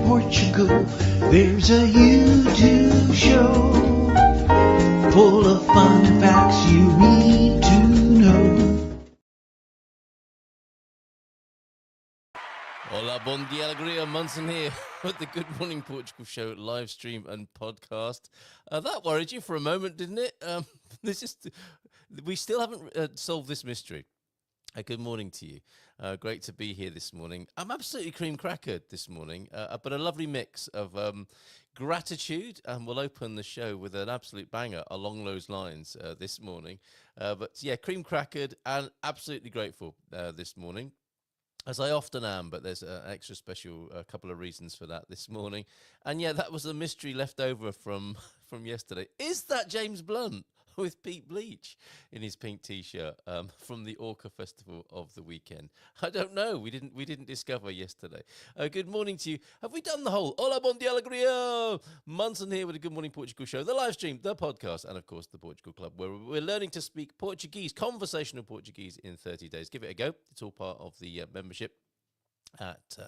Portugal, there's a YouTube show full of fun facts you need to know. Hola, bon dia, alegria, Munson here with the Good Morning Portugal show, live stream and podcast. That worried you for a moment, didn't it? We still haven't solved this mystery. Good morning to you. Great to be here this morning. I'm absolutely cream crackered this morning, but a lovely mix of gratitude, and we'll open the show with an absolute banger along those lines this morning. But yeah, cream crackered and absolutely grateful this morning, as I often am, but there's an extra special couple of reasons for that this morning. And yeah, that was a mystery left over from yesterday. Is that James Blunt with Pete Bleach in his pink T-shirt from the Orca Festival of the weekend? I don't know. We didn't discover yesterday. Good morning to you. Have we done the whole Hola, bon dia, alegria? Munson here with a Good Morning Portugal show, the live stream, the podcast, and of course the Portugal Club, where we're learning to speak Portuguese, conversational Portuguese in 30 days. Give it a go. It's all part of the membership at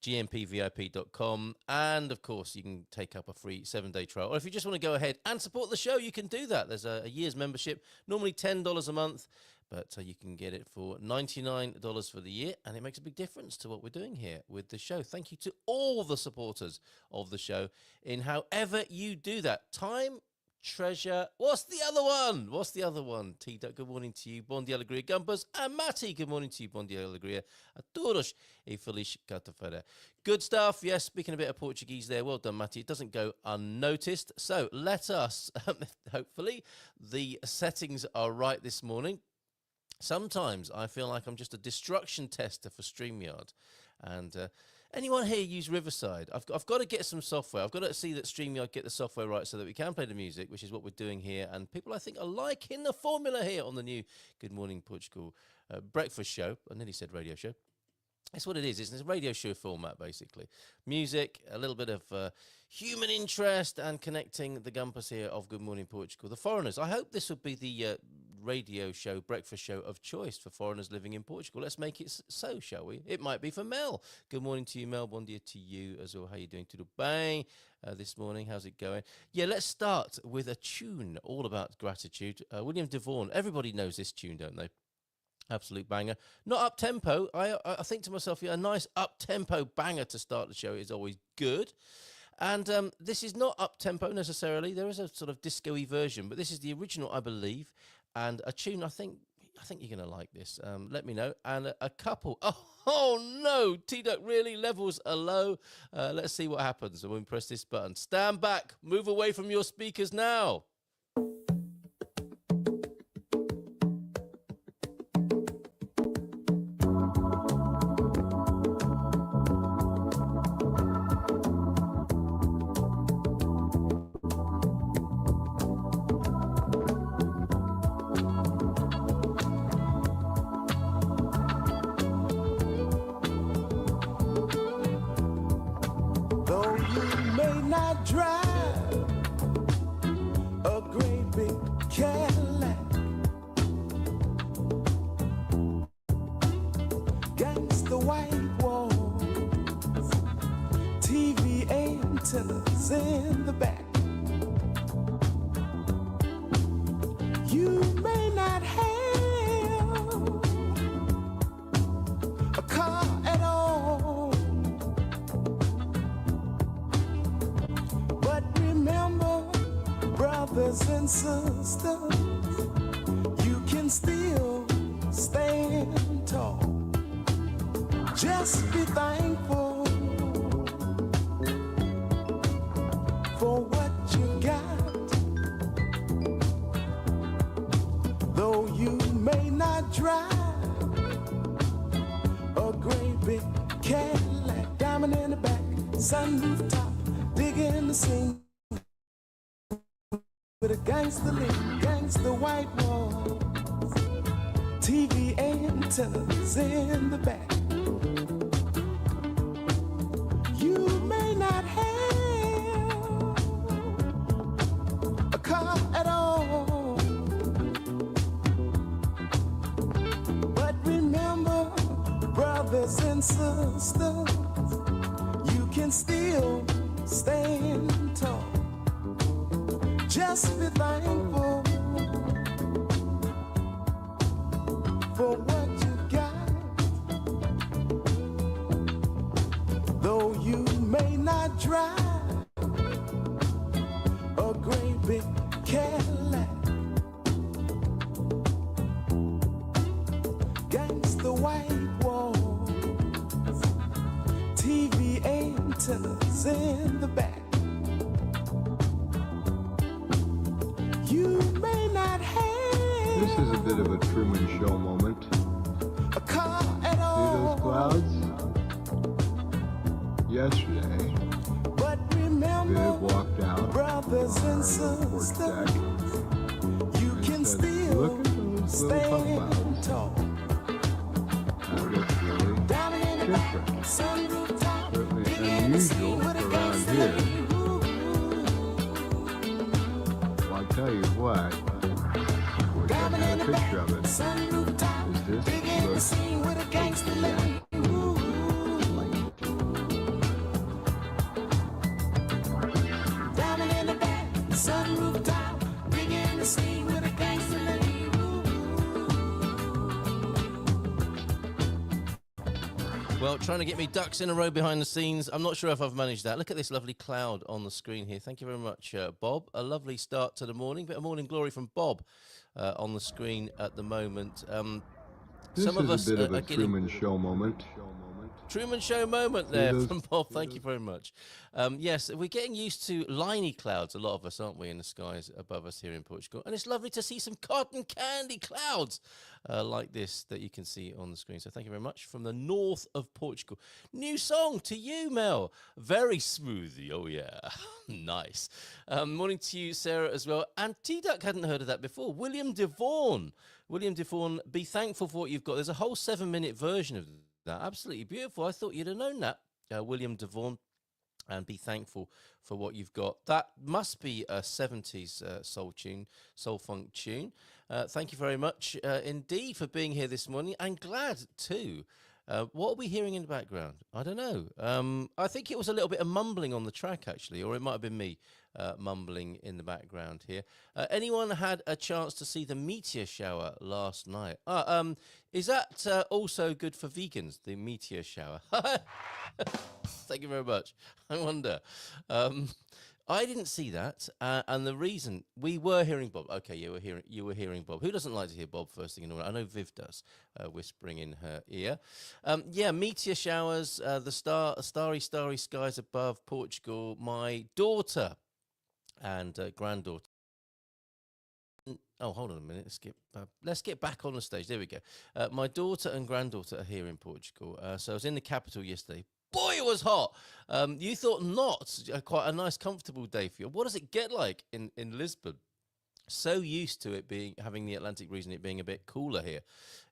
gmpvip.com, and of course you can take up a free 7-day trial, or if you just want to go ahead and support the show, you can do that. There's a year's membership, normally $10 a month, but you can get it for $99 for the year, and it makes a big difference to what we're doing here with the show. Thank you to all the supporters of the show in however you do that. Time, treasure. What's the other one? T-Duck, good morning to you. Bon dia, alegria, Gumpers. And Matty, good morning to you. Bon dia, alegria a todos e feliz quarta-feira. Good stuff. Yes, speaking a bit of Portuguese there. Well done, Matty. It doesn't go unnoticed. So let us, hopefully, the settings are right this morning. Sometimes I feel like I'm just a destruction tester for StreamYard. And anyone here use Riverside? I've got to get some software. I've got to see that StreamYard get the software right so that we can play the music, which is what we're doing here. And people, I think, are liking the formula here on the new Good Morning Portugal breakfast show. I nearly said radio show. That's what it is. It's a radio show format, basically. Music, a little bit of human interest, and connecting the Gumpers here of Good Morning Portugal. The foreigners. I hope this will be the radio show, breakfast show of choice for foreigners living in Portugal. Let's make it so, shall we? It might be for Mel. Good morning to you, Mel. Bon dia to you as well. How are you doing? Tudo bem this morning? How's it going? Yeah, let's start with a tune all about gratitude. William DeVaughn. Everybody knows this tune, don't they? Absolute banger. Not up-tempo. I think to myself, yeah, a nice up-tempo banger to start the show is always good. And this is not up-tempo necessarily. There is a sort of disco-y version, but this is the original, I believe, and a tune I think you're going to like this. Let me know. And a couple. Oh no, T-Duck, really? Levels are low. Let's see what happens when we press this button. Stand back. Move away from your speakers now. In the back, you may not have a car at all, but remember, brothers and sisters, you can still stand tall. Just be thankful for what you got. Though you may not drive a great big Cadillac, diamond in the back, sunroof top, digging the scene with a gangster lean, gangster white walls, TV antennas in the back. You may not have at all, but remember, brothers and sisters, you can still stand tall. Just be thankful for what you got. Though you may not drive a great big Cadillac, gangsta white walls, TV antennas in the back. You may not have This is a bit of a Truman Show moment. a car at See all, those clouds? Yesterday, but Viv remember, walked out brothers on and our little porch sisters, deck you and can said, still "Look at those little puff stand clouds." tall. That looks really Down in the different. sunroof top, Certainly begin to see unusual what a for around gangster here. live. Well, I'll tell you what, of course I had a picture of it. Sunroof top, Is this begin to look see what a gangster live. like Down in the back, sunroof top, begin to see what a gangster live. Well, trying to get me ducks in a row behind the scenes. I'm not sure if I've managed that. Look at this lovely cloud on the screen here. Thank you very much, Bob. A lovely start to the morning. Bit of morning glory from Bob on the screen at the moment. this Some of is us a bit of are a getting Truman Show moment. Truman Show moment there those- from Bob. Thank you very much. Yes, we're getting used to liney clouds, a lot of us, aren't we, in the skies above us here in Portugal. And it's lovely to see some cotton candy clouds like this that you can see on the screen. So thank you very much from the north of Portugal. New song to you, Mel. Very smoothie. Oh, yeah. Nice. Morning to you, Sarah, as well. And T-Duck hadn't heard of that before. William Devaughn. William Devaughn, be thankful for what you've got. There's a whole 7-minute version of that. Absolutely beautiful. I thought you'd have known that, William Devaughn, and be thankful for what you've got. That must be a 70s soul tune, soul funk tune. Thank you very much indeed for being here this morning, and glad too. What are we hearing in the background? I don't know. I think it was a little bit of mumbling on the track, actually, or it might have been me mumbling in the background here. Anyone had a chance to see the meteor shower last night? Is that also good for vegans, the meteor shower? Thank you very much. I wonder. I didn't see that, and the reason we were hearing Bob. Okay, you were hearing Bob. Who doesn't like to hear Bob first thing in the morning? I know Viv does, whispering in her ear. Yeah, meteor showers, the starry skies above Portugal. My daughter and granddaughter. Oh, hold on a minute. Let's get back on the stage. There we go. My daughter and granddaughter are here in Portugal. So I was in the capital yesterday. Boy, it was hot. You thought not. Quite a nice, comfortable day for you. What does it get like in Lisbon? So used to it having the Atlantic breeze and it being a bit cooler here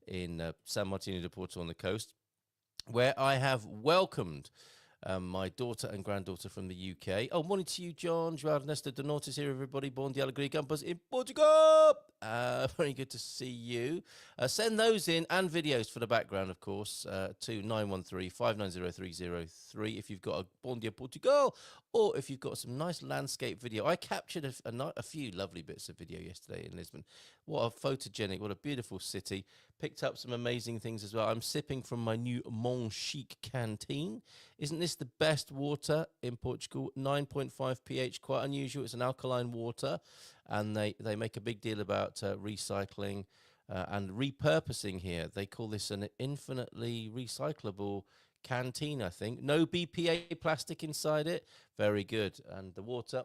in San Martino de Porto on the coast, where I have welcomed my daughter and granddaughter from the UK. Oh, morning to you, John. João Ernesto de Nortes here, everybody. Bom dia, alegria, campus in Portugal. Very good to see you. Send those in and videos for the background, of course, to 913-590-303 if you've got a Bom dia, Portugal, or if you've got some nice landscape video. I captured a few lovely bits of video yesterday in Lisbon. What a photogenic, what a beautiful city. Picked up some amazing things as well. I'm sipping from my new Mon Chic canteen. Isn't this the best water in Portugal? 9.5 pH, quite unusual. It's an alkaline water, and they make a big deal about recycling and repurposing here. They call this an infinitely recyclable canteen, I think. No BPA plastic inside it. Very good. And the water,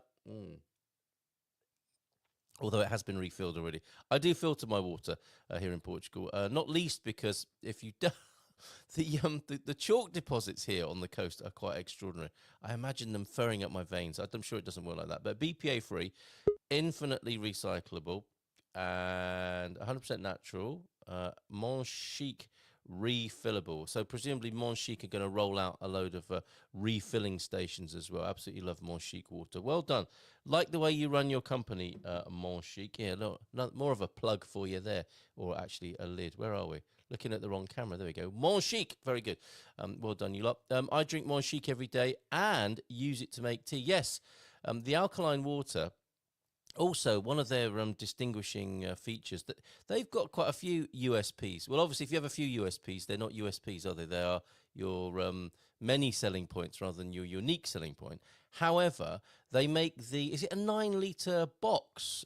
although it has been refilled already. I do filter my water here in Portugal, not least because if you don't, the chalk deposits here on the coast are quite extraordinary. I imagine them furring up my veins. I'm sure it doesn't work like that, but BPA free, infinitely recyclable, and 100% natural. Mon Chic refillable. So presumably Mon Chic are going to roll out a load of refilling stations as well. Absolutely love Mon Chic water. Well done. Like the way you run your company, Mon Chic. Yeah, look, more of a plug for you there, or actually a lid. Where are we? Looking at the wrong camera. There we go. Mon Chic. Very good. Well done, you lot. I drink Mon Chic every day and use it to make tea. Yes, the alkaline water. Also, one of their distinguishing features that they've got quite a few USPs. Well, obviously, if you have a few USPs, they're not USPs, are they? They are your many selling points rather than your unique selling point. However, they make is it a 9-litre box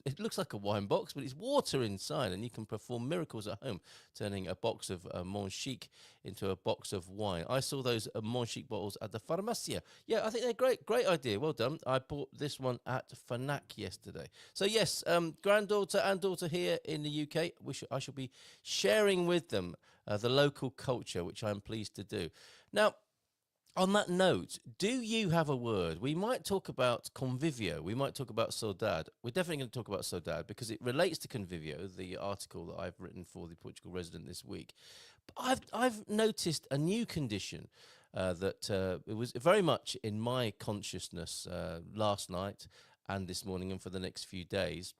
it looks like a wine box, but it's water inside, and you can perform miracles at home, turning a box of Mon Chic into a box of wine. I saw those Mon Chic bottles at the Farmacia. Yeah, I think they're great idea. Well done. I bought this one at Fnac yesterday. So yes, granddaughter and daughter here in the UK. I shall be sharing with them the local culture, which I'm pleased to do. Now, on that note, do you have a word? We might talk about Convivio. We might talk about Saudade. We're definitely going to talk about Saudade because it relates to Convivio, the article that I've written for the Portugal Resident this week. But I've noticed a new condition that it was very much in my consciousness last night and this morning and for the next few days.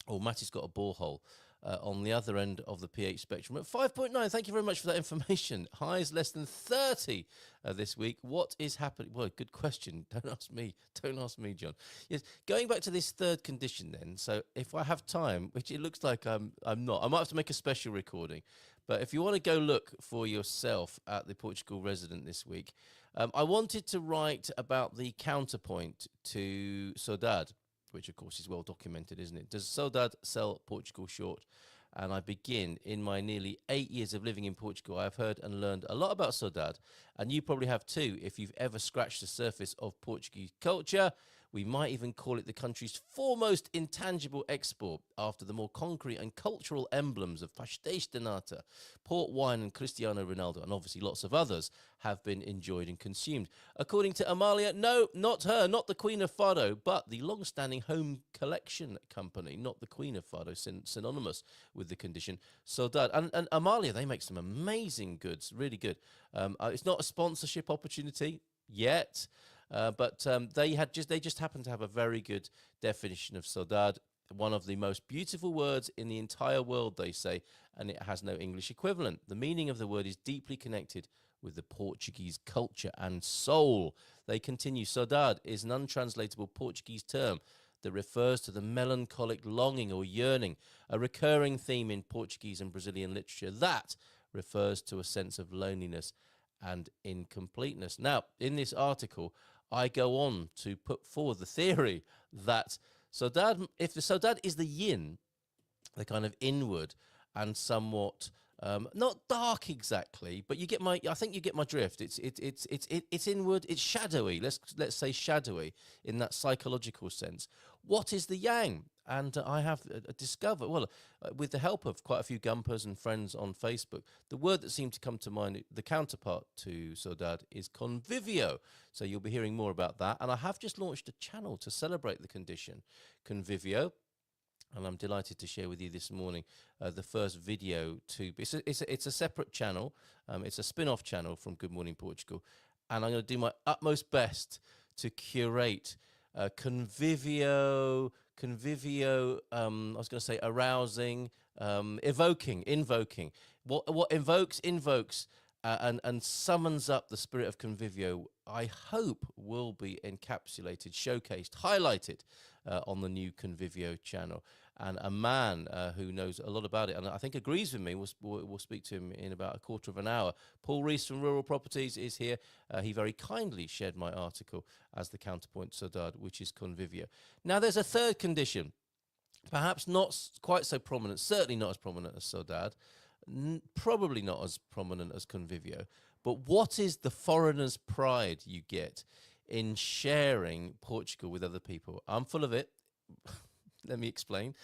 Oh, Matty's got a borehole on the other end of the pH spectrum at 5.9. Thank you very much for that information. Highs less than 30 this week. What is happening? Well, good question. Don't ask me. Don't ask me, John. Yes, going back to this third condition then. So if I have time, which it looks like I'm not, I might have to make a special recording. But if you want to go look for yourself at the Portugal Resident this week, I wanted to write about the counterpoint to Saudade, which of course is well documented, isn't it? Does Saudade sell Portugal short? And I begin in my nearly 8 years of living in Portugal. I've heard and learned a lot about Saudade, and you probably have too if you've ever scratched the surface of Portuguese culture. We might even call it the country's foremost intangible export after the more concrete and cultural emblems of pastéis de nata, port wine and Cristiano Ronaldo, and obviously lots of others have been enjoyed and consumed. According to Amalia, no, not her, not the Queen of Fado, but the long-standing home collection company, not the Queen of Fado, synonymous with the condition, Saudade. And Amalia, they make some amazing goods, really good. It's not a sponsorship opportunity yet, but they just happen to have a very good definition of Saudade, one of the most beautiful words in the entire world, they say, and it has no English equivalent. The meaning of the word is deeply connected with the Portuguese culture and soul. They continue, Saudade is an untranslatable Portuguese term that refers to the melancholic longing or yearning, a recurring theme in Portuguese and Brazilian literature that refers to a sense of loneliness and incompleteness. Now, in this article, I go on to put forward the theory that Saudade, if the Saudade is the yin, the kind of inward and somewhat not dark exactly, but I think you get my drift. It's inward, it's shadowy. Let's say shadowy in that psychological sense. What is the yang? And I have discovered, with the help of quite a few gumpers and friends on Facebook, the word that seemed to come to mind, the counterpart to Saudade, is Convivio. So you'll be hearing more about that. And I have just launched a channel to celebrate the condition, Convivio. And I'm delighted to share with you this morning the first video. It's a separate channel. It's a spin-off channel from Good Morning Portugal. And I'm going to do my utmost best to curate Convivio, I was going to say arousing, invoking. What invokes, and summons up the spirit of Convivio, I hope will be encapsulated, showcased, highlighted on the new Convivio channel. And a man who knows a lot about it, and I think agrees with me, we'll speak to him in about a quarter of an hour. Paul Rees from Rural Properties is here. He very kindly shared my article as the counterpoint to Saudade, which is Convivio. Now, there's a third condition, perhaps not quite so prominent, certainly not as prominent as Saudade, probably not as prominent as Convivio. But what is the foreigner's pride you get in sharing Portugal with other people? I'm full of it. Let me explain.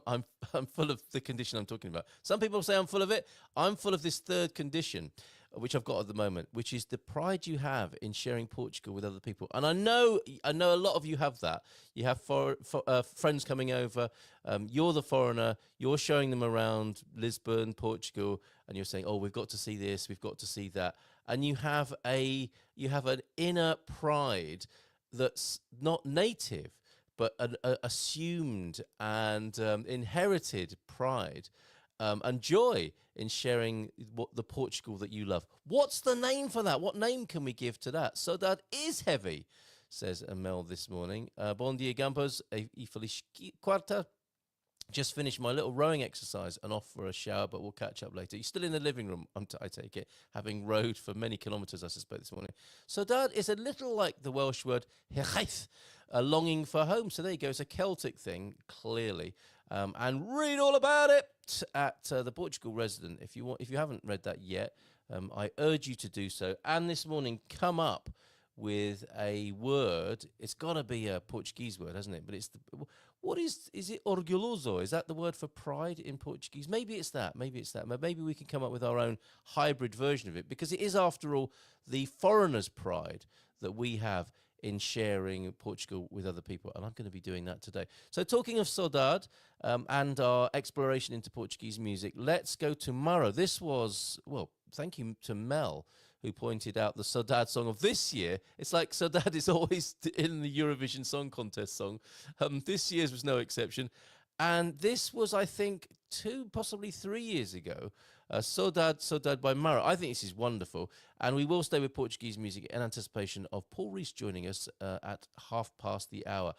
I'm full of the condition I'm talking about. Some people say I'm full of it. I'm full of this third condition, which I've got at the moment, which is the pride you have in sharing Portugal with other people. And I know a lot of you have that. You have friends coming over. You're the foreigner. You're showing them around Lisbon, Portugal, and you're saying, "Oh, we've got to see this. We've got to see that." And you have an inner pride that's not native, but an assumed and inherited pride and joy in sharing the Portugal that you love. What's the name for that? What name can we give to that? Saudade is heavy, says Mel this morning. Bom dia, Gampos. E feliz quarta. Just finished my little rowing exercise and off for a shower, but we'll catch up later. You're still in the living room, I take it, having rowed for many kilometres, I suspect, this morning. Saudade is a little like the Welsh word herith, a longing for home. So there you go. It's a Celtic thing, clearly. And read all about it at the Portugal Resident. If you haven't read that yet, I urge you to do so. And this morning, come up with a word. It's got to be a Portuguese word, hasn't it? But what is it orgulhoso? Is that the word for pride in Portuguese? Maybe it's that. Maybe we can come up with our own hybrid version of it, because it is, after all, the foreigner's pride that we have in sharing Portugal with other people. And I'm going to be doing that today. So talking of saudade and our exploration into Portuguese music, let's go to Maro. This was, well, thank you to Mel, who pointed out the Saudade song of this year. It's like Saudade is always in the Eurovision Song Contest song. This year's was no exception. And this was, I think, 2, possibly 3 years ago. Saudade by Maro. I think this is wonderful. And we will stay with Portuguese music in anticipation of Paul Rees joining us at 1:30.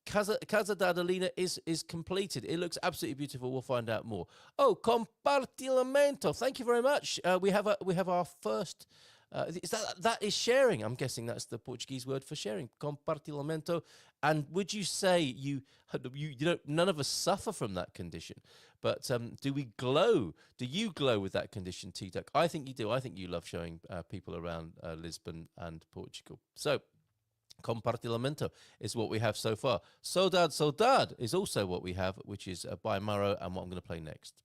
Casa da Adelina is completed. It looks absolutely beautiful. We'll find out more. Oh, compartilhamento. Thank you very much. We have our first. That is sharing? I'm guessing that's the Portuguese word for sharing. Compartilhamento. And would you say you don't? None of us suffer from that condition, but do we glow? Do you glow with that condition, T-Duck? I think you do. I think you love showing people around Lisbon and Portugal. So, compartilhamento is what we have so far. Saudade is also what we have, which is by Maro, and what I'm going to play next.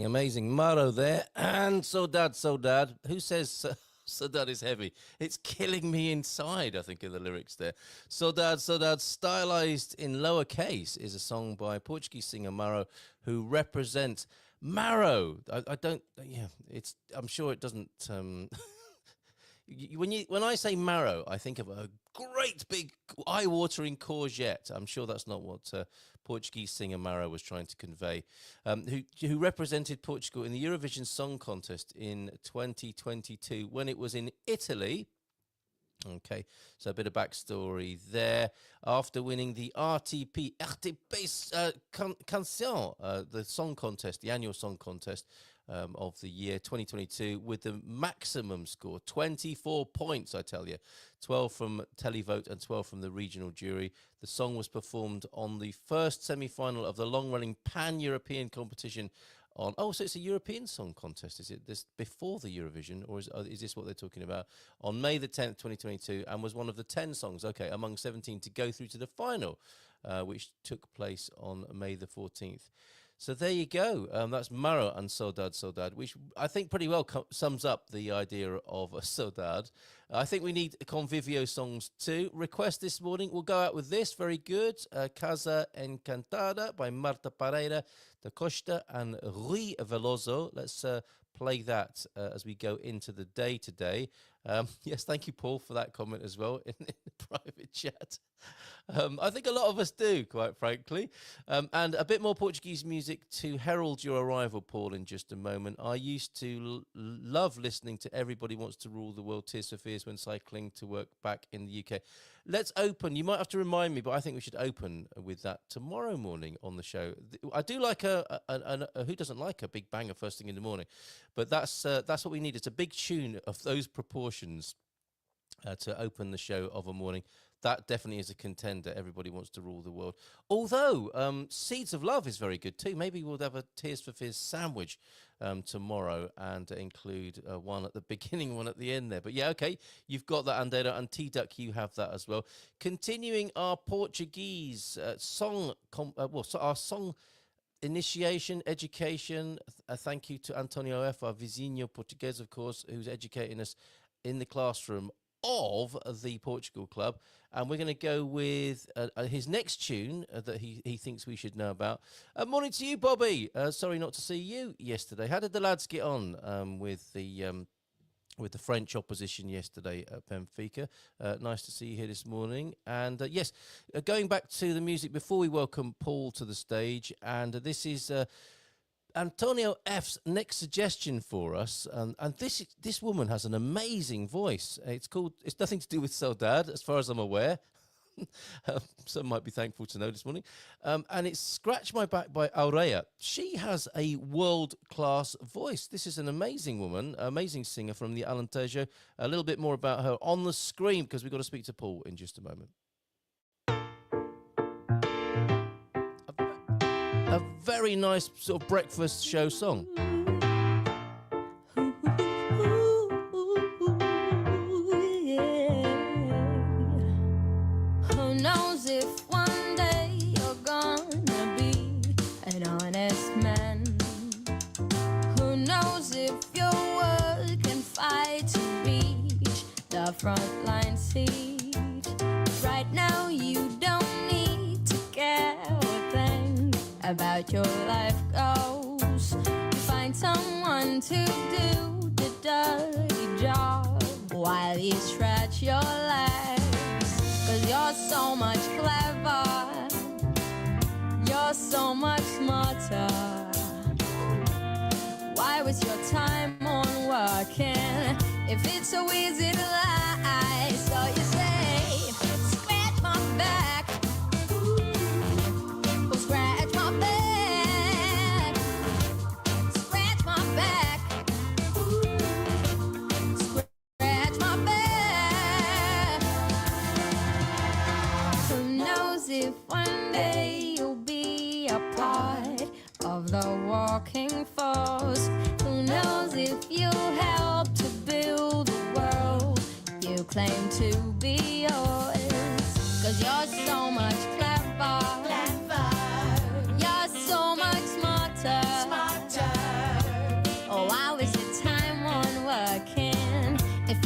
Amazing. Maro there. And Saudade. Who says Saudade is heavy. It's killing me inside, I think, of the lyrics there. Saudade, Saudade, stylized in lowercase, is a song by Portuguese singer Maro, who represents Maro. I don't, yeah, it's, I'm sure it doesn't, when I say Maro, I think of a great big eye-watering courgette. I'm sure that's not what Portuguese singer Maro was trying to convey. Who represented Portugal in the Eurovision Song Contest in 2022 when it was in Italy. Okay, so a bit of backstory there. After winning the RTP Canción, the song contest, the annual song contest of the year 2022, with the maximum score, 24 points, I tell you, 12 from televote and 12 from the regional jury. The song was performed on the first semi-final of the long-running pan-European competition on, oh, so it's a European Song Contest. Is it this before the Eurovision, or is this what they're talking about? On May the 10th, 2022, and was one of the 10 songs, okay, among 17 to go through to the final, which took place on May the 14th. So there you go. That's Maro and Saudade, Saudade, which I think pretty well sums up the idea of a Saudade. I think we need Convivio songs too. Request this morning. We'll go out with this. Very good. Casa Encantada by Marta Pereira da Costa and Rui Veloso. Let's play that as we go into the day today. Yes, thank you, Paul, for that comment as well in the private chat. I think a lot of us do, quite frankly. And a bit more Portuguese music to herald your arrival, Paul, in just a moment. I used to love listening to Everybody Wants to Rule the World, Tears for Fears, when cycling to work back in the UK. Let's open. You might have to remind me, but I think we should open with that tomorrow morning on the show. I do like who doesn't like a big banger first thing in the morning? But that's what we need. It's a big tune of those proportions to open the show of a morning. That definitely is a contender. Everybody Wants to Rule the World. Although Seeds of Love is very good too. Maybe we'll have a Tears for Fears sandwich tomorrow and include one at the beginning, one at the end there. But yeah, okay, you've got that, Andera, and T-Duck, you have that as well. Continuing our Portuguese our song initiation, education. Thank you to Antonio F., our vizinho português, of course, who's educating us in the classroom of the Portugal Club. And we're going to go with his next tune that he thinks we should know about. Morning to you, Bobby. Sorry not to see you yesterday. How did the lads get on with the French opposition yesterday at Benfica? Nice to see you here this morning. And yes, going back to the music before we welcome Paul to the stage, and this is Antonio F's next suggestion for us, and this woman has an amazing voice. It's nothing to do with Saudade, as far as I'm aware. Some might be thankful to know this morning. And it's Scratch My Back by Aurea. She has a world-class voice. This is an amazing woman, amazing singer from the Alentejo. A little bit more about her on the screen, because we've got to speak to Paul in just a moment. A very nice sort of breakfast show song. Who knows if one day you're gonna be an honest man? Who knows if your work can fight to reach the front line seat? Right now you don't need to care a thing about your life goals. Find someone to do the dirty job while you stretch your legs. 'Cause you're so much clever, you're so much smarter. Why waste your time on working if it's so easy to lie? So you say, scratch my back. Ooh, scratch my back. Scratch my back. Ooh, scratch my back. Who knows if one day you'll be a part of the working force? Who knows if you'll help to build the world you claim to be yours? 'Cause you're so much clever, you're so much smarter. Oh, why waste your time on working if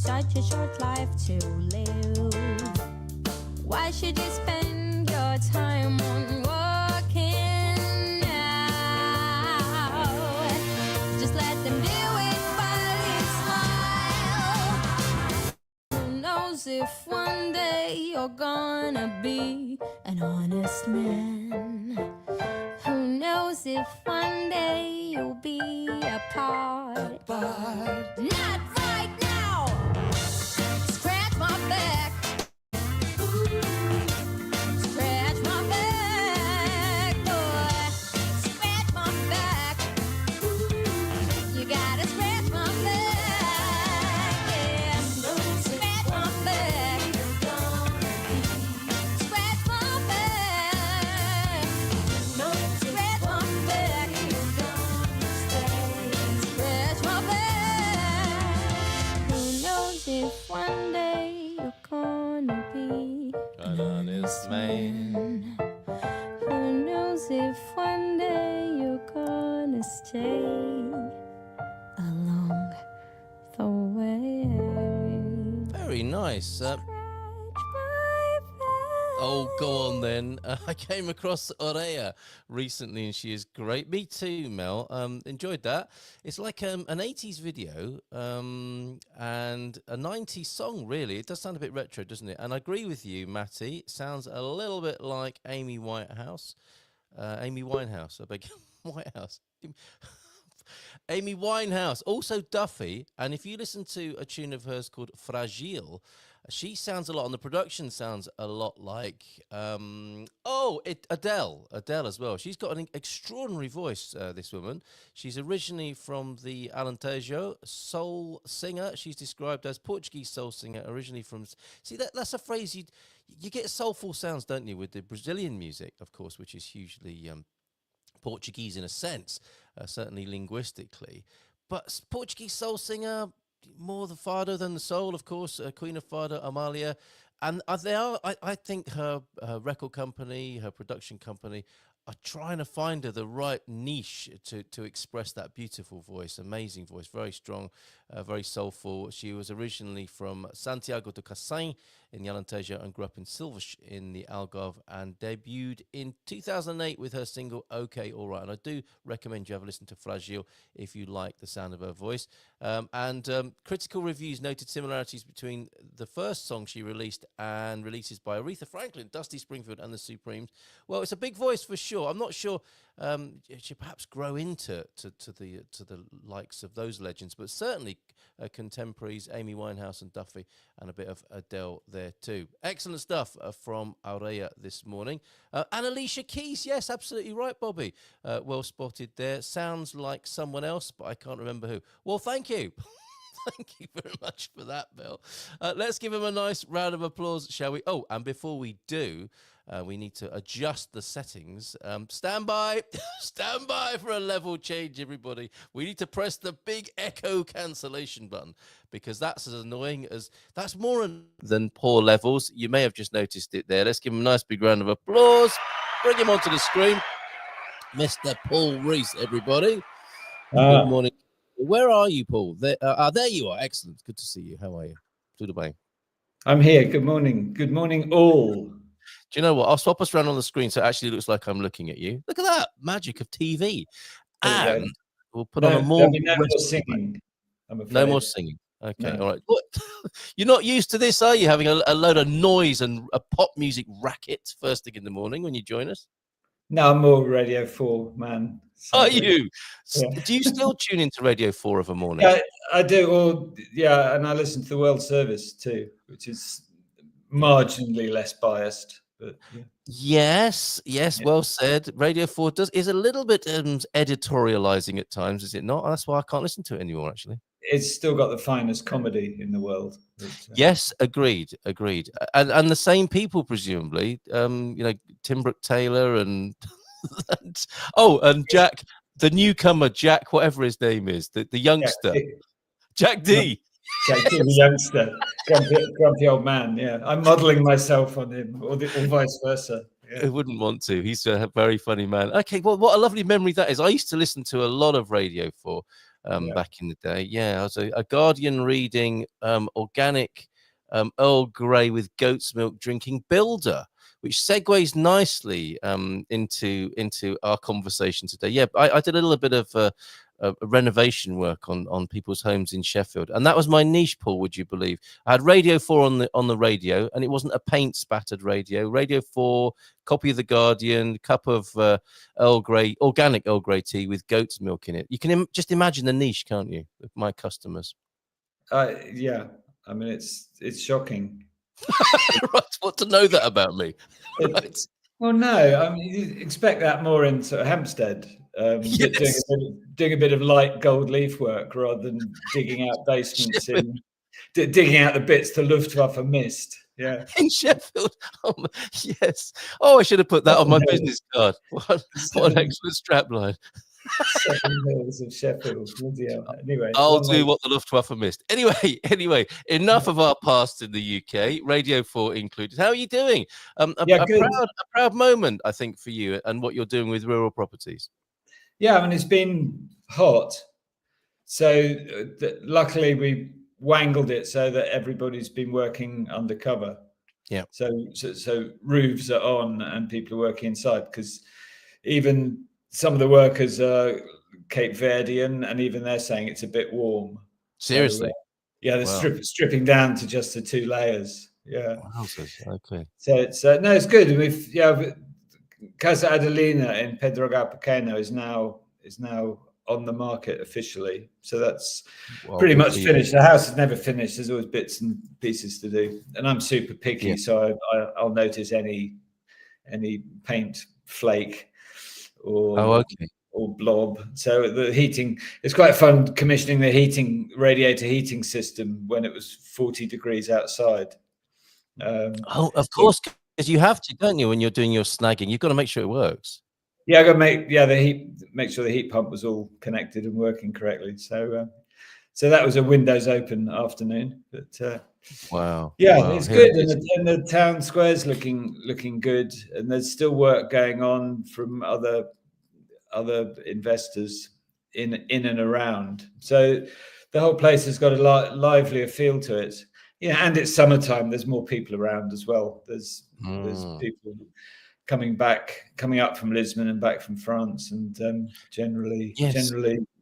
such a short life to live. Why should you spend your time on walking now? Just let them do it while you smile. Who knows if one day you're gonna be an honest man? Who knows if one day you'll be a part? Not right now. Scratch my back. Scratch my back, boy. Scratch my back. You gotta scratch my back, yeah. Scratch my back. Scratch my back. Scratch my back. Scratch my back. Who knows if one day you're gonna be An honest man. Who knows if one day you're gonna stay along the way? Very nice. Scratch my Oh, go on then. I came across Oreya recently and she is great. Me too, Mel. Enjoyed that. It's like an 80s video and a 90s song, really. It does sound a bit retro, doesn't it? And I agree with you, Matty. It sounds a little bit like Amy Winehouse. Amy Winehouse, I beg Whitehouse. Amy Winehouse, also Duffy. And if you listen to a tune of hers called Fragile, she sounds a lot, and the production sounds a lot like Adele as well. She's got an extraordinary voice, this woman. She's originally from the Alentejo, soul singer. She's described as Portuguese soul singer, originally from... See, that's a phrase you get soulful sounds, don't you, with the Brazilian music, of course, which is hugely Portuguese in a sense, certainly linguistically. But Portuguese soul singer... more the fado than the soul, of course. Queen of Fado, Amalia, and I think her record company, her production company, are trying to find her the right niche to express that beautiful voice, amazing voice, very strong, very soulful. She was originally from Santiago de Cacém in the Alentejo and grew up in Silves in the Algarve and debuted in 2008 with her single OK Alright. And I do recommend you have a listen to Fragile if you like the sound of her voice. Critical reviews noted similarities between the first song she released and releases by Aretha Franklin, Dusty Springfield and the Supremes. Well, it's a big voice for sure. I'm not sure she perhaps grow into the likes of those legends, but certainly contemporaries Amy Winehouse and Duffy, and a bit of Adele there too. Excellent stuff from Oreya this morning. And Alicia Keys, yes, absolutely right, Bobby. Well spotted there. Sounds like someone else, but I can't remember who. Well, thank you. Thank you very much for that, Bill. Let's give him a nice round of applause, shall we? Oh, and before we do, we need to adjust the settings. Stand by. Stand by for a level change, everybody. We need to press the big echo cancellation button because that's as annoying as... That's more than poor levels. You may have just noticed it there. Let's give him a nice big round of applause. Bring him onto the screen. Mr. Paul Rees, everybody. Good morning. Where are you, Paul? There you are. Excellent. Good to see you. How are you? Tudo bem? I'm here. Good morning. Good morning, all. Do you know what? I'll swap us around on the screen so it actually looks like I'm looking at you. Look at that. Magic of TV. And we'll put on a more... No more singing. I'm afraid. No more singing. Okay, No. all right. What? You're not used to this, are you? Having a load of noise and a pop music racket first thing in the morning when you join us? No, I'm more Radio 4 man. Are you? Yeah. Do you still tune into Radio 4 of a morning? Yeah, I do. Or yeah, and I listen to the World Service too, which is marginally less biased. But yeah. Yes, yeah. Well said. Radio 4 is a little bit editorializing at times, is it not? That's why I can't listen to it anymore, actually. It's still got the finest comedy in the world. But, yes, agreed. And the same people, presumably. Tim Brooke Taylor and and Jack, the newcomer, Jack, whatever his name is, the youngster, Jack D. Jack D, the youngster, grumpy old man. Yeah, I'm modelling myself on him, or vice versa. Yeah. I wouldn't want to. He's a very funny man. Okay, well, what a lovely memory that is. I used to listen to a lot of Radio 4. back in the day. Yeah, I was a Guardian reading organic Earl Grey with goat's milk drinking builder, which segues nicely into our conversation today. Yeah, I did a little bit of renovation work on people's homes in Sheffield, and that was my niche, Paul. Would you believe? I had Radio 4 on the radio, and it wasn't a paint spattered radio. Radio 4, copy of the Guardian, cup of Earl Grey, organic Earl Grey tea with goat's milk in it. You can just imagine the niche, can't you? Of my customers. Yeah, I mean it's shocking. Right, what to know that about me? Right. Well, no, I mean you expect that more in sort of Hampstead. Yes. Doing a bit of light gold leaf work rather than digging out basements digging out the bits the Luftwaffe missed. Yeah, in Sheffield. Yes. Oh, I should have put that on my business card. What an excellent strapline. 7 hills of Sheffield. Anyway, I'll do what the Luftwaffe missed. Anyway, enough of our past in the UK, Radio 4 included. How are you doing? A proud moment, I think, for you and what you're doing with rural properties. Yeah, I mean, it's been hot. So luckily we wangled it so that everybody's been working undercover. Yeah. So roofs are on and people are working inside, because even some of the workers are Cape Verdean, and even they're saying it's a bit warm. Seriously? Yeah, they're stripping down to just the 2 layers. Yeah. Wow, okay. So it's no, it's good. We've Casa Adelina in Pedroga Pequeno is now on the market officially. So that's pretty much finished. The house is never finished. There's always bits and pieces to do, and I'm super picky, so I'll notice any paint flake or blob. So the heating, it's quite fun commissioning the radiator heating system when it was 40 degrees outside. Of course, because you have to, don't you, when you're doing your snagging? You've got to make sure it works. Yeah, I got to make sure the heat pump was all connected and working correctly. So that was a windows open afternoon. But wow, it's good, and the town square's looking good, and there's still work going on from other investors in and around. So the whole place has got a livelier feel to it. Yeah, and it's summertime. There's more people around as well. There's people coming up from Lisbon and back from France, and generally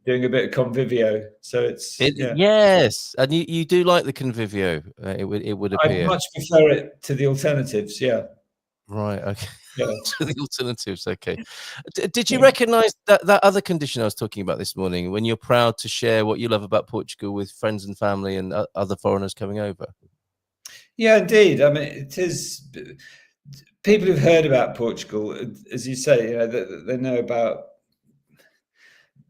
doing a bit of Convivio. So yes, and you do like the Convivio. It would appear. I much prefer it to the alternatives. Yeah. Right. Okay. Yeah. To the alternatives. Okay. Did you recognise that other condition I was talking about this morning, when you're proud to share what you love about Portugal with friends and family and other foreigners coming over? Yeah, indeed. I mean, it is. People who've heard about Portugal, as you say, they know about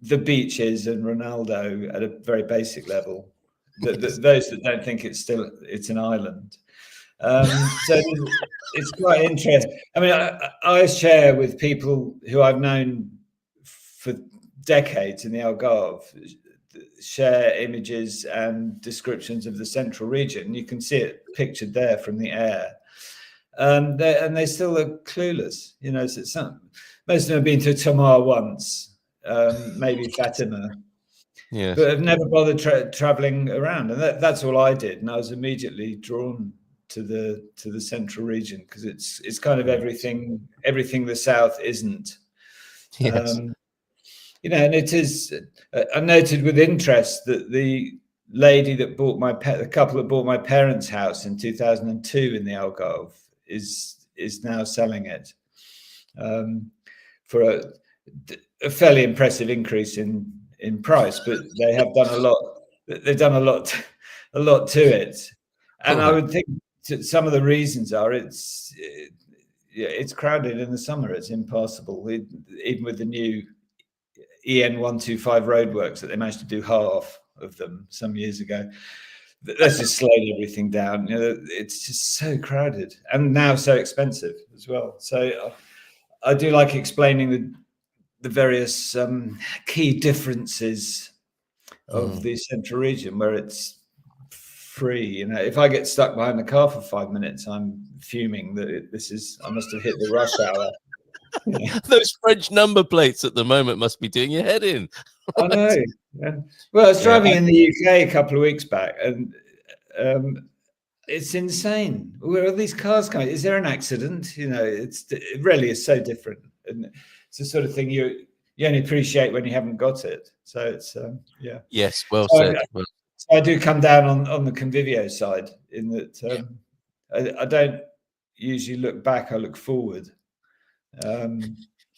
the beaches and Ronaldo at a very basic level. Those that don't think it's an island. So it's quite interesting. I mean, I share with people who I've known for decades in the Algarve, share images and descriptions of the central region. You can see it pictured there from the air. And they still are clueless. So most of them have been to Tomar once, maybe Fatima. Yes. But have never bothered traveling around. And that's all I did. And I was immediately drawn to the central region, because it's kind of everything the south isn't. Yes. And it is. I noted with interest that the lady that the couple that bought my parents' house in 2002 in the Algarve is now selling it for a fairly impressive increase in price, but they have done a lot. They've done a lot to it, and I would think some of the reasons are it's crowded in the summer. It's impassable, even with the new EN 125 roadworks that they managed to do half of them some years ago. That's just slowed everything down. It's just so crowded and now so expensive as well. So I do like explaining the various key differences of the central region, where it's free. If I get stuck behind the car for 5 minutes, I'm fuming that I must have hit the rush hour. Those French number plates at the moment must be doing your head in. Right? I know. Well, I was driving in the UK a couple of weeks back, and it's insane. Where are these cars coming? Is there an accident? You know, it really is so different, and it's the sort of thing you only appreciate when you haven't got it. So it's yeah. Yes, well So said. I do come down on the Convivio side in that I don't usually look back. I look forward.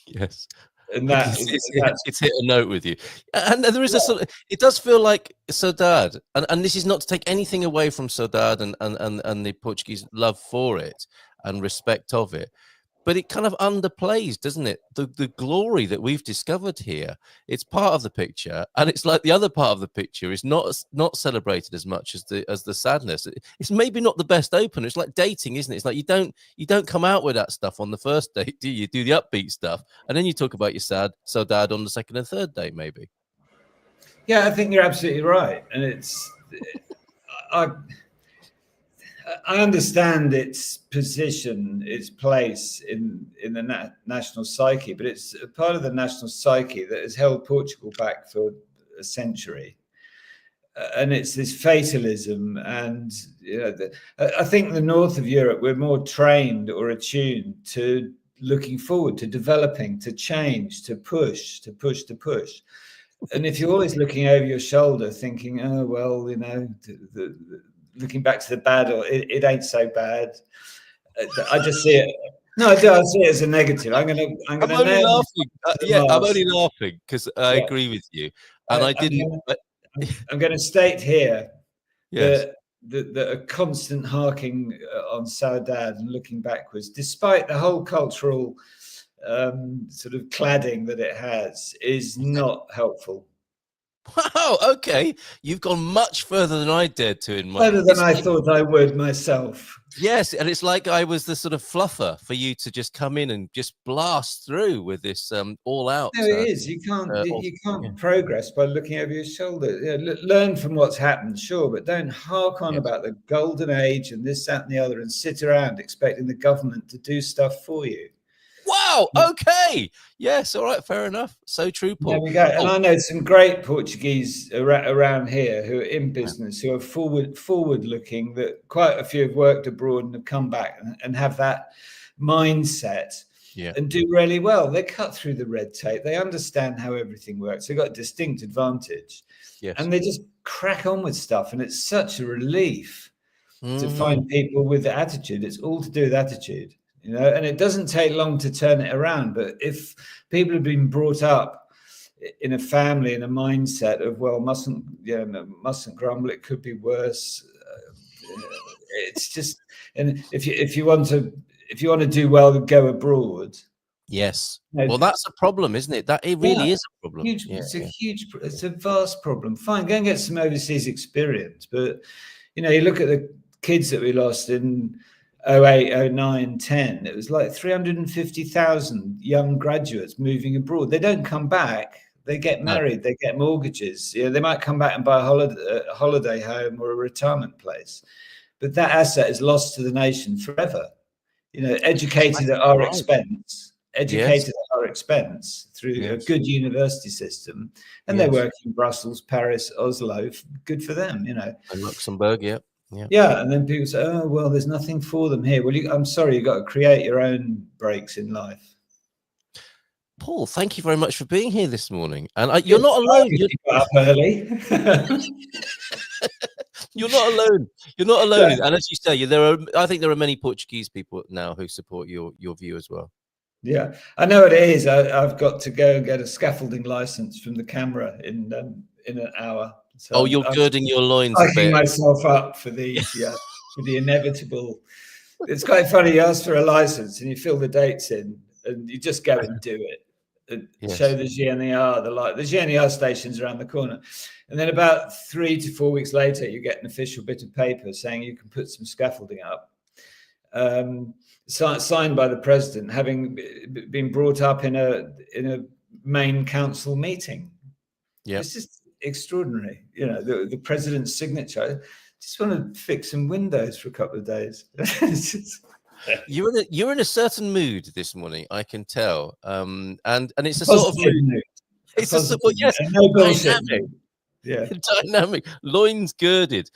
Yes. And it's hit a note with you, and there is a sort of, it does feel like Saudade, and this is not to take anything away from Saudade and the Portuguese love for it and respect of it, but it kind of underplays, doesn't it, the glory that we've discovered here. It's part of the picture, and it's like the other part of the picture is not celebrated as much as the sadness. It's maybe not the best opener. It's like dating, isn't it? It's like you don't come out with that stuff on the first date, do you? Do the upbeat stuff, and then you talk about your Saudade on the second and third date, maybe. Yeah, I think you're absolutely right, and it's I understand its position, its place in the national psyche, but it's a part of the national psyche that has held Portugal back for a century. And it's this fatalism. And you know, I think the north of Europe, we're more trained or attuned to looking forward, to developing, to change, to push. And if you're always looking over your shoulder thinking, oh, well, you know, looking back to the bad, or it ain't so bad. I just see it. No, I do. I see it as a negative. I'm only laughing. I'm only laughing because I agree with you. And I'm going to state here yes, that a constant harking on Saudade and looking backwards, despite the whole cultural sort of cladding that it has, is not helpful. Wow, okay. You've gone much further than I dared to in my... Further than I thought I would myself. Yes, and it's like I was the sort of fluffer for you to just come in and just blast through with this all out. No, it is. You can't progress by looking over your shoulder. Yeah, learn from what's happened, sure, but don't hark on about the golden age and this, that, and the other, and sit around expecting the government to do stuff for you. Wow. Okay. Yes. All right. Fair enough. So true, Paul. There we go. And I know some great Portuguese around here who are in business, who are forward looking. That quite a few have worked abroad and have come back and have that mindset and do really well. They cut through the red tape. They understand how everything works. They've got a distinct advantage, and they just crack on with stuff. And it's such a relief to find people with the attitude. It's all to do with attitude. You know, and it doesn't take long to turn it around. But if people have been brought up in a family, in a mindset of, well, mustn't grumble, it could be worse. It's just, and if you want to do well, go abroad. Yes. Well, that's a problem, isn't it? That it really is a problem. Huge, it's a vast problem. Fine, go and get some overseas experience. But you know, you look at the kids that we lost in 08, 09, 10, it was like 350,000 young graduates moving abroad. They don't come back. They get married. They get mortgages. You know, they might come back and buy a holiday home or a retirement place, but that asset is lost to the nation forever. You know, educated at our expense through a good university system, and they work in Brussels, Paris, Oslo. Good for them, you know. And Luxembourg, Yeah, and then people say, "Oh, well, there's nothing for them here." Well, I'm sorry, you've got to create your own breaks in life. Paul, thank you very much for being here this morning. And you're not alone. You got up early. You're not alone. You're not alone. Yeah. And as you say, I think there are many Portuguese people now who support your view as well. Yeah, I know what it is. I've got to go and get a scaffolding license from the camera in an hour. So you're girding your loins. Psyching myself up for the inevitable. It's quite funny. You ask for a license and you fill the dates in, and you just go and do it. And show the GNR, the GNR station's around the corner, and then about 3 to 4 weeks later, you get an official bit of paper saying you can put some scaffolding up, signed by the president, having been brought up in a main council meeting. Yeah, it's just extraordinary. You know, the president's signature. I just want to fix some windows for a couple of days. You're in a certain mood this morning, I can tell. And it's a sort of mood. It's no bullshit mood. Yeah. Dynamic, loins girded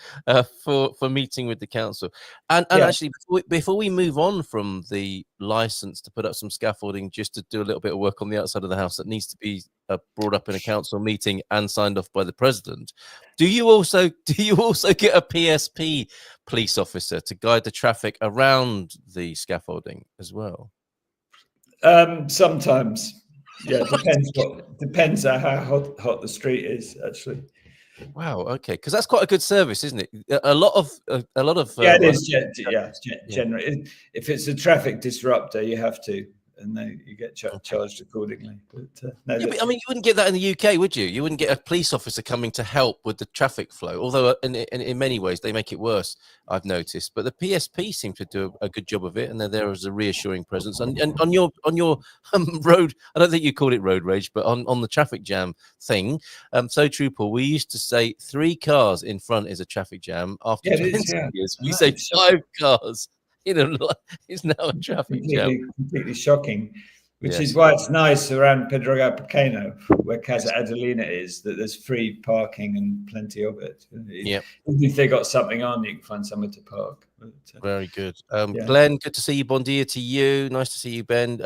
for meeting with the council. And Yeah. actually, before we move on from the license to put up some scaffolding just to do a little bit of work on the outside of the house that needs to be brought up in a council meeting and signed off by the president, do you also get a PSP police officer to guide the traffic around the scaffolding as well? Sometimes. Yeah, depends on how hot the street is, actually. Wow. Okay, because that's quite a good service, isn't it? A lot of Yeah, it is. Generally, if it's a traffic disruptor, you have to, and then you get charged accordingly. But no, Yeah, but, I mean, you wouldn't get that in the UK, would you? You wouldn't get a police officer coming to help with the traffic flow. Although, in many ways, they make it worse, I've noticed. But the PSP seem to do a good job of it, and they're there as a reassuring presence. And on your road, I don't think you called it road rage, but on the traffic jam thing, so true, Paul. We used to say 3 cars in front is a traffic jam. After 20 years, we say 5 cars. It's now a traffic jam. Completely shocking. Which is why it's nice around Pedroga Pequeno, where Casa Adelina is, that there's free parking and plenty of it. Yeah. If they got something on, you can find somewhere to park. But, very good. Glenn, good to see you. Bon dia to you. Nice to see you, Ben.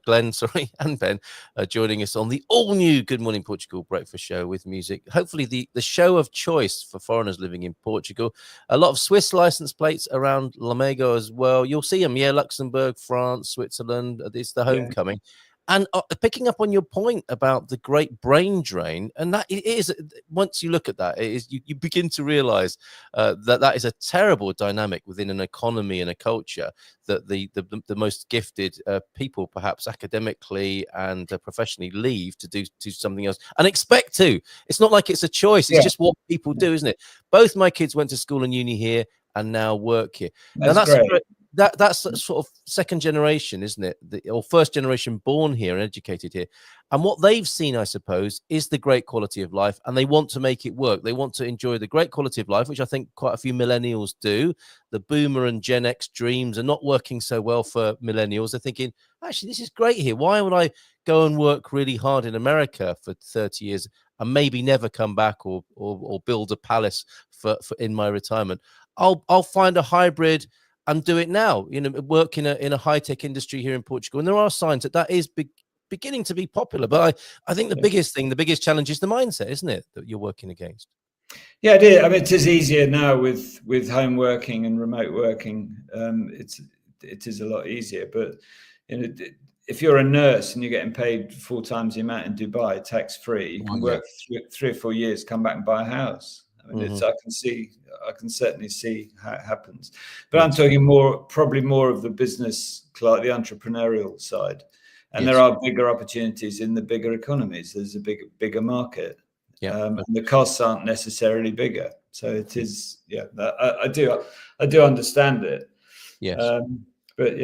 Glenn, sorry, and Ben joining us on the all-new Good Morning Portugal breakfast show with music. Hopefully the show of choice for foreigners living in Portugal. A lot of Swiss license plates around Lamego as well. You'll see them, Luxembourg, France, Switzerland. It's the homecoming. And picking up on your point about the great brain drain, and that it is, once you look at that, it is you begin to realize that is a terrible dynamic within an economy and a culture, that the most gifted people, perhaps academically and professionally, leave to do something else and expect to. It's not like it's a choice. It's just what people do, isn't it? Both my kids went to school and uni here and now work here. That's great. That's sort of second generation, isn't it? Or first generation born here and educated here. And what they've seen, I suppose, is the great quality of life, and they want to make it work. They want to enjoy the great quality of life, which I think quite a few millennials do. The boomer and Gen X dreams are not working so well for millennials. They're thinking, actually, this is great here. Why would I go and work really hard in America for 30 years and maybe never come back or build a palace for in my retirement? I'll find a hybrid and do it now, work in a high-tech industry here in Portugal. And there are signs that is beginning to be popular. But I think the biggest challenge is the mindset, isn't it, that you're working against? Yeah, it is. I mean, it is easier now with home working and remote working. It is a lot easier. But if you're a nurse and you're getting paid 4 times the amount in Dubai, tax-free, you can work 3 or 4 years, come back and buy a house. I mean, I can certainly see how it happens, but I'm talking probably more of the business, like the entrepreneurial side, and there are bigger opportunities in the bigger economies. There's a bigger market, and the costs aren't necessarily bigger. So it is, I do understand it. Yes, but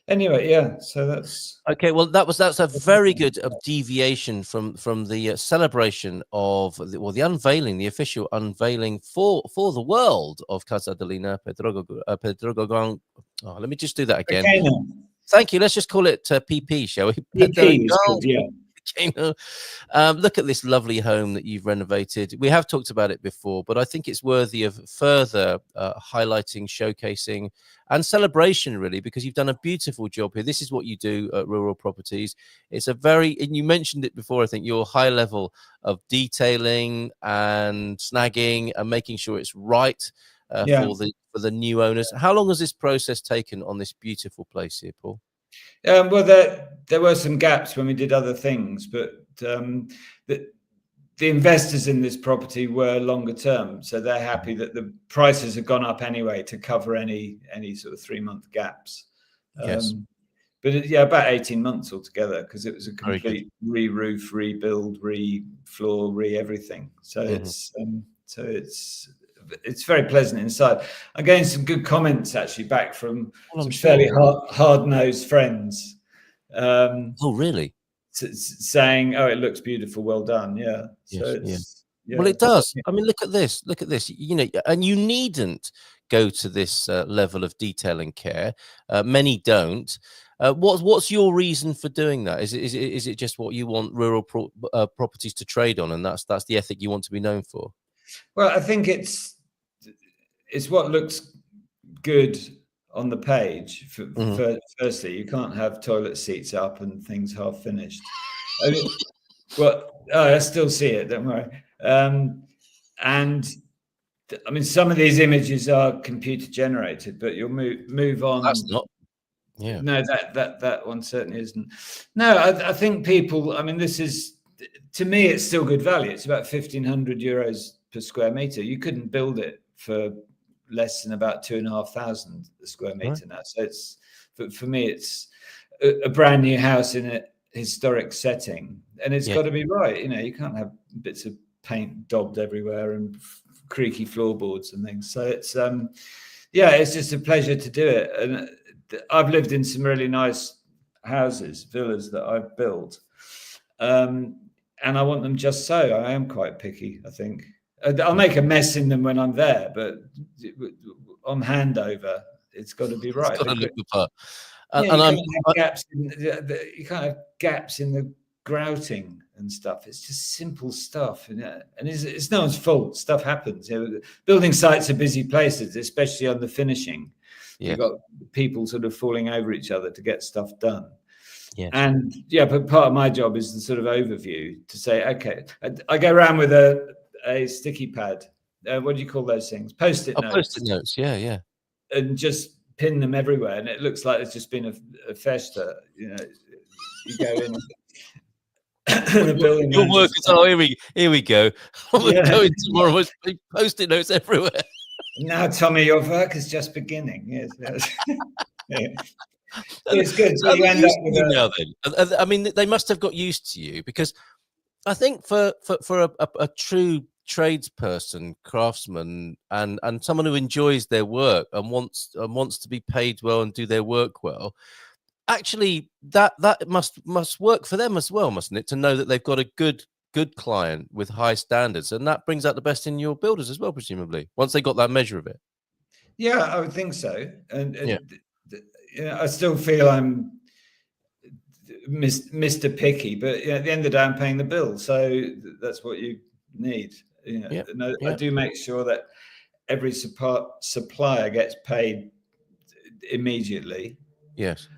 anyway, so that's okay. Well, that's a very good deviation from the celebration of the unveiling, the official unveiling for the world of Casa Adelina Pedrogo. Oh, let me just do that again. okay. Thank you. Let's just call it PP, shall we? PP is good, yeah. Look at this lovely home that you've renovated. We have talked about it before, but I think it's worthy of further highlighting, showcasing, and celebration, really, because you've done a beautiful job here. This is what you do at Rural Properties. It's and you mentioned it before, I think, your high level of detailing and snagging and making sure it's right for the new owners. How long has this process taken on this beautiful place here, Paul? Well, there were some gaps when we did other things, but the investors in this property were longer term, so they're happy that the prices have gone up anyway to cover any sort of 3-month gaps. But about 18 months altogether, because it was a complete re-roof, rebuild, re-floor, re-everything. So it's very pleasant inside. I'm getting some good comments actually back from some fairly hard-nosed friends. Oh, really? Saying, "Oh, it looks beautiful. Well done." Yeah. Well, it does. I mean, look at this. Look at this. And you needn't go to this level of detail and care. Many don't. What's your reason for doing that? Is it just what you want rural properties to trade on, and that's the ethic you want to be known for? Well, I think it's what looks good on the page. Firstly, you can't have toilet seats up and things half finished. I still see it, don't worry. And I mean, some of these images are computer generated, but you'll move on. That's not. Yeah. No, that one certainly isn't. No, I think people. I mean, this is, to me, it's still good value. It's about €1,500 per square meter. You couldn't build it for less than about 2,500 a square meter now. So it's for me, it's a brand new house in a historic setting, and it's got to be right. You know, you can't have bits of paint daubed everywhere and creaky floorboards and things. So it's it's just a pleasure to do it. And I've lived in some really nice houses, villas that I've built, and I want them just so. I am quite picky, I think. I'll make a mess in them when I'm there, but on handover, it's got to be right. It's got to look the part. You can't have gaps in the grouting and stuff. It's just simple stuff, and it's no one's fault. Stuff happens. You know, building sites are busy places, especially on the finishing. You've got people sort of falling over each other to get stuff done. And but part of my job is the sort of overview to say, okay, I go around with a sticky pad. What do you call those things? Post-it notes. Post-it notes, yeah. And just pin them everywhere, and it looks like it's just been a festa. You know, you go in. The building. Your work is here we go. We're going tomorrow with Post-it notes everywhere. Now, Tommy, your work is just beginning. Yes. It's good. So you end up with now then. I mean, they must have got used to you, because I think for a true tradesperson, craftsman, and someone who enjoys their work and wants to be paid well and do their work well, actually that must work for them as well, mustn't it? To know that they've got a good client with high standards, and that brings out the best in your builders as well, presumably, once they got that measure of it. Yeah, I would think so. And I still feel I'm Mr. Picky, but at the end of the day, I'm paying the bill, so that's what you need. I do make sure that every supplier gets paid immediately. Yes.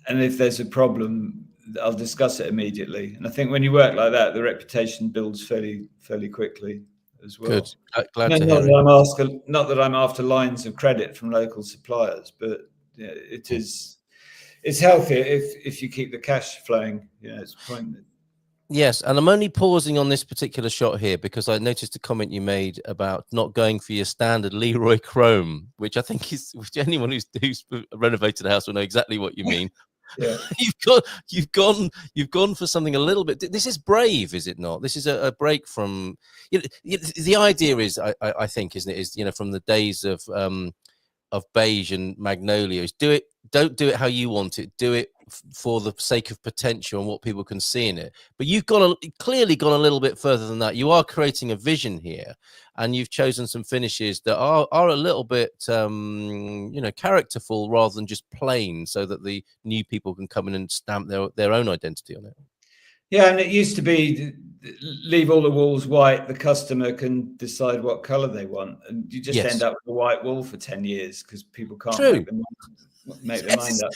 And if there's a problem, I'll discuss it immediately. And I think when you work like that, the reputation builds fairly quickly as well. Good. Glad to hear it. Not that I'm after lines of credit from local suppliers, but it's healthier if you keep the cash flowing. It's pointless. Yes, and I'm only pausing on this particular shot here because I noticed a comment you made about not going for your standard Leroy chrome, which I think which anyone who's renovated a house will know exactly what you mean. Yeah. You've gone for something a little bit. This is brave, is it not? This is a break from. The idea is, I think, isn't it? Is from the days of beige and magnolias. Don't do it how you want it. Do it for the sake of potential and what people can see in it. But you've clearly gone a little bit further than that. You are creating a vision here, and you've chosen some finishes that are a little bit, characterful rather than just plain, so that the new people can come in and stamp their own identity on it. Yeah, and it used to be leave all the walls white. The customer can decide what color they want, and you just end up with a white wall for 10 years because people can't make their mind up.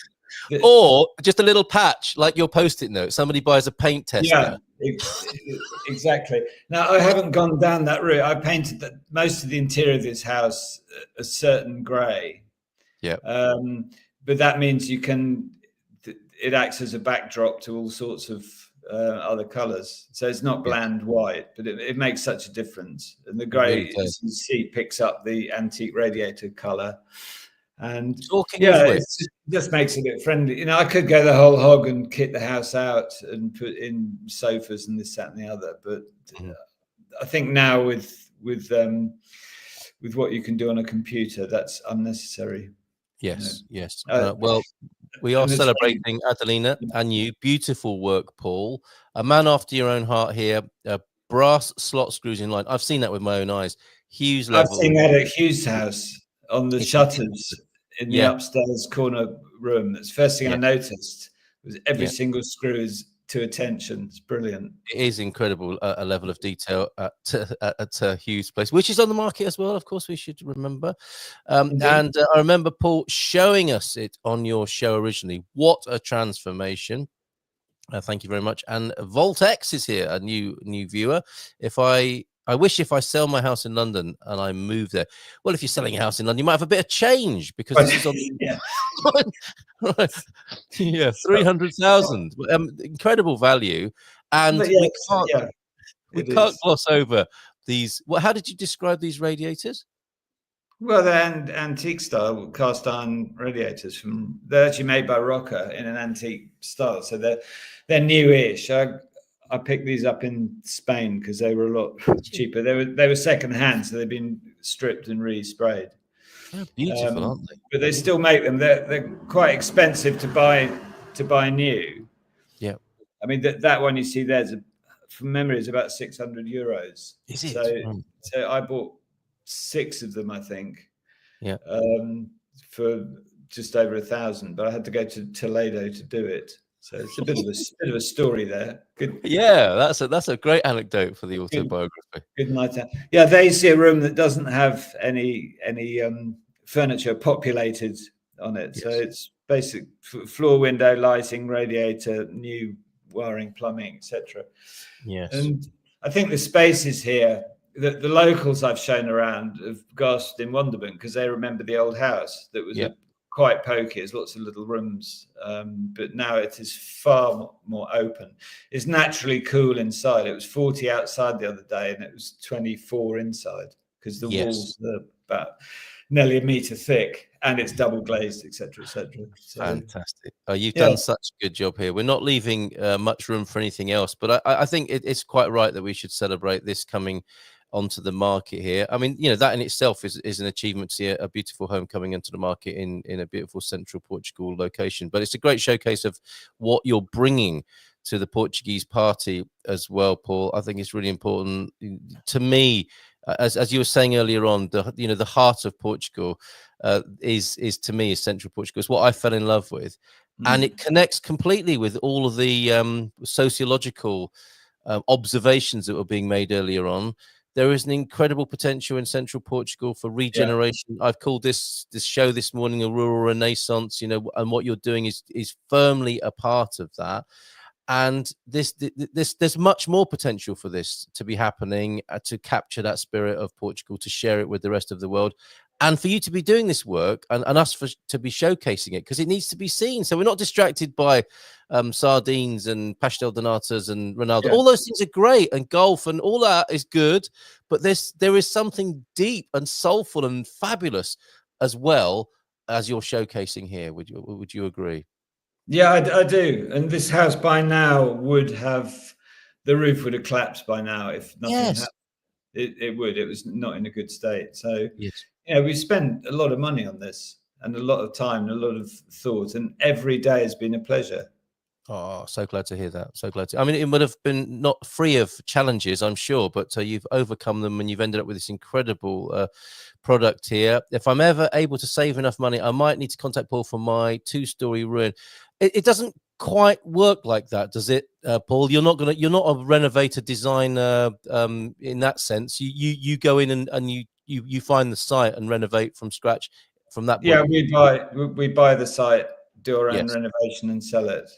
Or just a little patch like your Post-it note. Somebody buys a paint tester. Yeah, exactly. Now, I haven't gone down that route. I painted most of the interior of this house a certain grey. Yeah. But that means it acts as a backdrop to all sorts of other colours. So it's not bland white, but it makes such a difference. And the grey, as you see, picks up the antique radiator colour. And it just makes it a bit friendly. I could go the whole hog and kit the house out and put in sofas and this, that, and the other. But I think now with what you can do on a computer, that's unnecessary. Yes. Well, we are celebrating Adelina and you. Beautiful work, Paul. A man after your own heart here. Brass slot screws in line. I've seen that with my own eyes. Hughes level. I've seen that at Hughes' house on the shutters in the upstairs corner room. That's the first thing I Yeah. noticed was every Yeah. single screw is to attention. It's brilliant. It is incredible, a level of detail at Hughes Place, which is on the market as well. Of course, we should remember. Indeed. And I remember Paul showing us it on your show originally. What a transformation! Thank you very much. And Volt X is here, a new viewer. I wish if I sell my house in London and I move there. Well, if you're selling a house in London, you might have a bit of change because this is on. Yeah. Right. Yeah, 300,000. Incredible value, and But we it can't is. gloss over these. Well, how did you describe these radiators? Well, they're antique style cast iron radiators. They're actually made by Rocker in an antique style, so they're newish. I picked these up in Spain because they were a lot cheaper. They were second hand, so they've been stripped and resprayed. They're beautiful, aren't they? But they still make them. They're quite expensive to buy new. Yeah. I mean that one you see there's from memory is about 600 euros. Is it? So I bought 6 of them, I think. Yeah. For just over 1,000, but I had to go to Toledo to do it. So it's a bit of a story there. Good. Yeah, that's a great anecdote for the autobiography. Good night out. Yeah, they see a room that doesn't have any furniture populated on it. Yes. So it's basic floor, window, lighting, radiator, new wiring, plumbing, etc. Yes. And I think the spaces here, the locals I've shown around have gasped in wonderment because they remember the old house that was quite pokey. There's lots of little rooms, but now it is far more open. It's naturally cool inside. It was 40 outside the other day and it was 24 inside because the walls are about nearly a meter thick and it's double glazed, etc., etc. So, fantastic. You've done such a good job here. We're not leaving much room for anything else, but I think it's quite right that we should celebrate this coming onto the market here. I mean, that in itself is an achievement to see a beautiful home coming into the market in a beautiful central Portugal location. But it's a great showcase of what you're bringing to the Portuguese party as well, Paul. I think it's really important to me, as you were saying earlier on, the heart of Portugal is to me is central Portugal. It's what I fell in love with, and it connects completely with all of the sociological observations that were being made earlier on. There is an incredible potential in central Portugal for regeneration. Yeah. I've called this show this morning a rural renaissance, and what you're doing is firmly a part of that. And there's much more potential for this to be happening, to capture that spirit of Portugal, to share it with the rest of the world, and for you to be doing this work and us to be showcasing it, because it needs to be seen. So we're not distracted by sardines and pastel de natas and Ronaldo. Yeah. All those things are great, and golf and all that is good, but there is something deep and soulful and fabulous as well as you're showcasing here. Would you agree? Yeah, I do. And this house by now the roof would have collapsed by now if nothing happened. It would. It was not in a good state. So we spent a lot of money on this and a lot of time and a lot of thought, and every day has been a pleasure. Oh, so glad to hear that. So glad to. I mean, it would have been not free of challenges, I'm sure, but you've overcome them and you've ended up with this incredible product here. If I'm ever able to save enough money, I might need to contact Paul for my 2-story ruin. It doesn't quite work like that, does it, Paul? You're not a renovator designer in that sense. You go in and you find the site and renovate from scratch from that point. Yeah, we buy the site, do our own renovation and sell it.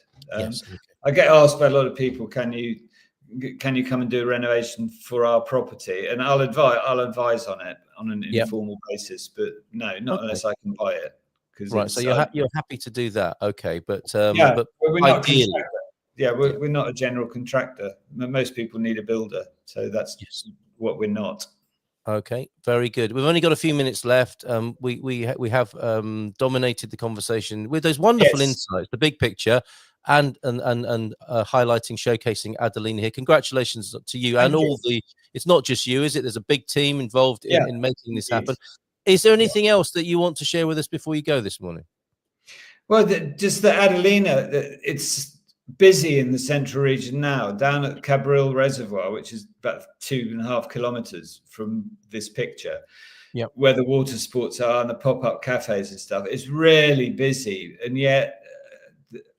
I get asked by a lot of people, can you come and do a renovation for our property? And I'll advise on it on an informal basis, but no, not unless I can buy it. Right, so you're happy to do that, okay? But but we're not we're not a general contractor. Most people need a builder, so that's what we're not. Okay, very good. We've only got a few minutes left. We have dominated the conversation with those wonderful insights, the big picture, and highlighting, showcasing Adelina here. Congratulations to you and all the. It's not just you, is it? There's a big team involved in making this happen. Is there anything else that you want to share with us before you go this morning? Well, just the Adelina, it's busy in the central region now, down at Cabril Reservoir, which is about 2.5 kilometers from this picture. Yep. where the water sports are and the pop-up cafes and stuff. It's really busy, and yet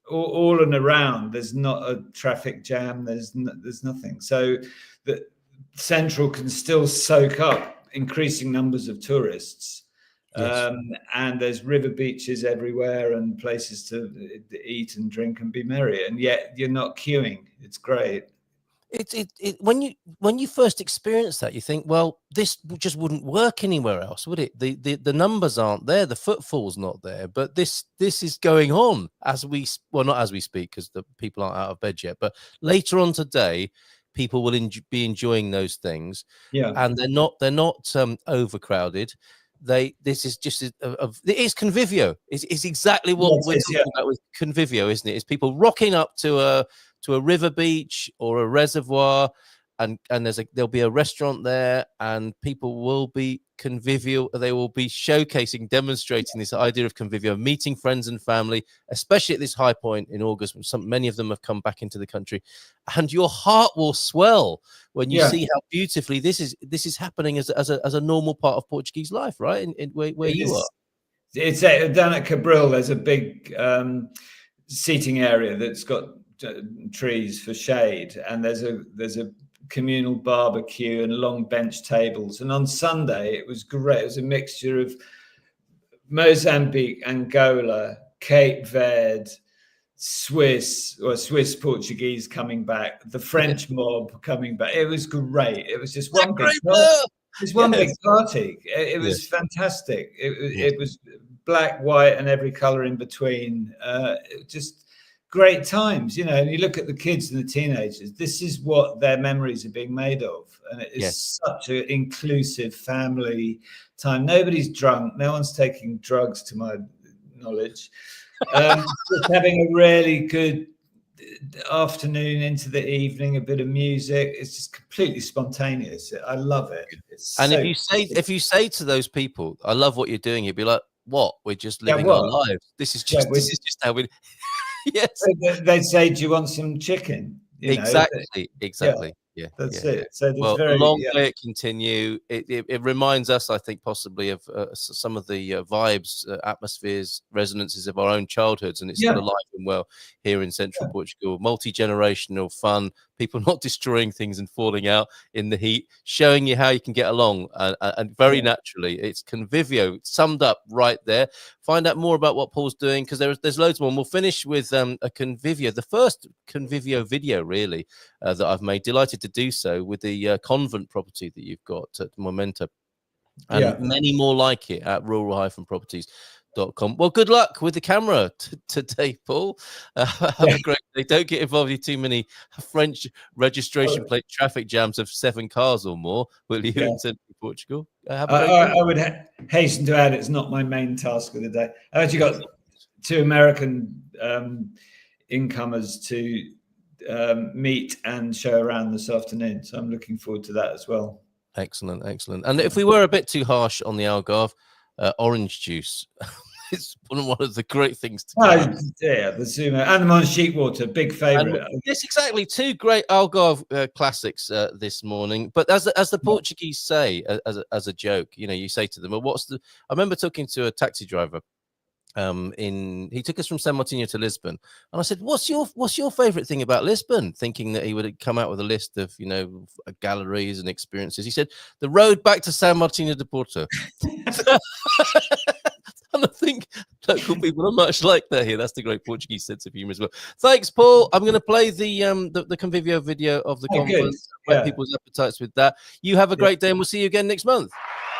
all and around there's not a traffic jam. There's nothing. So the Central can still soak up increasing numbers of tourists. Yes. And there's river beaches everywhere and places to eat and drink and be merry, and yet you're not queuing. It's great. When you first experience that, you think, well, this just wouldn't work anywhere else, would it? The numbers aren't there, the footfall's not there, but this is going on not as we speak, because the people aren't out of bed yet, but later on today, people will be enjoying those things, and they're not overcrowded. This is just it is Convivio. It's exactly what we're talking about with Convivio, isn't it? It's people rocking up to a river beach or a reservoir, and there'll be a restaurant there, and people will be convivial. They will be demonstrating this idea of Convivio, meeting friends and family, especially at this high point in August when many of them have come back into the country, and your heart will swell when you see how beautifully this is happening as a normal part of Portuguese life, right? In where you are. It's down at Cabril. There's a big seating area that's got trees for shade, and there's a communal barbecue and long bench tables. And on Sunday it was great. It was a mixture of Mozambique, Angola, Cape Verde, Swiss Portuguese coming back, the French mob coming back. It was great. It was just one big party. It was one big party. It was fantastic. It was black, white, and every color in between. Just great times, and you look at the kids and the teenagers, this is what their memories are being made of. And it is such an inclusive family time. Nobody's drunk. No one's taking drugs, to my knowledge. Just having a really good afternoon into the evening, a bit of music. It's just completely spontaneous. I love it. And if you say to those people, I love what you're doing, you'd be like, what? We're just living our lives. This is just how we... Yes, they'd say, do you want some chicken? Exactly. Yeah, that's it. So long may it continue. It reminds us, I think, possibly of some of the vibes, atmospheres, resonances of our own childhoods, and it's still alive and well here in Central Portugal. Multi-generational fun, people not destroying things and falling out in the heat, showing you how you can get along, and very naturally. It's Convivio summed up right there. Find out more about what Paul's doing, because there's loads more. And we'll finish with a Convivio, the first Convivio video, really, that I've made. Delighted to do so with the convent property that you've got at Momento, and many more like it at rural-properties.com. Well, good luck with the camera today, Paul. Have a great day. Don't get involved in too many French registration plate traffic jams of 7 cars or more, will you, in Central Portugal? I would hasten to add, it's not my main task of the day. I've actually got 2 American incomers to meet and show around this afternoon, so I'm looking forward to that as well. Excellent. And if we were a bit too harsh on the Algarve, orange juice is one of the great things to the Sumo and the Monchique water, big favorite. Yes, exactly. 2 great Algarve classics this morning. But as the Portuguese say, as a joke, you say to them, well, I remember talking to a taxi driver. He took us from San Martino to Lisbon, and I said, what's your favorite thing about Lisbon, thinking that he would come out with a list of galleries and experiences. He said, the road back to San Martino de Porto. And I think local people are much like that here. That's the great Portuguese sense of humor as well. Thanks, Paul. I'm going to play the Convivio video of the conference, people's appetites with that. You have a great day, and we'll see you again next month.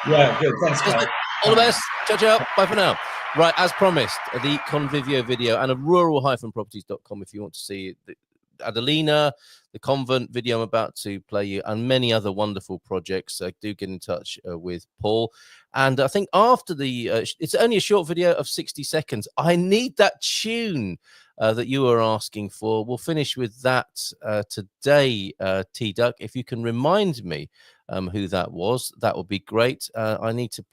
Yeah, good. Thanks, guys. All the best. Ciao. Bye for now. Right, as promised, the Convivio video, and a rural-properties.com if you want to see the Adelina, the convent video I'm about to play you, and many other wonderful projects. Do get in touch with Paul. And I think after it's only a short video of 60 seconds. I need that tune that you were asking for. We'll finish with that today, T-Duck. If you can remind me who that was, that would be great. I'll need to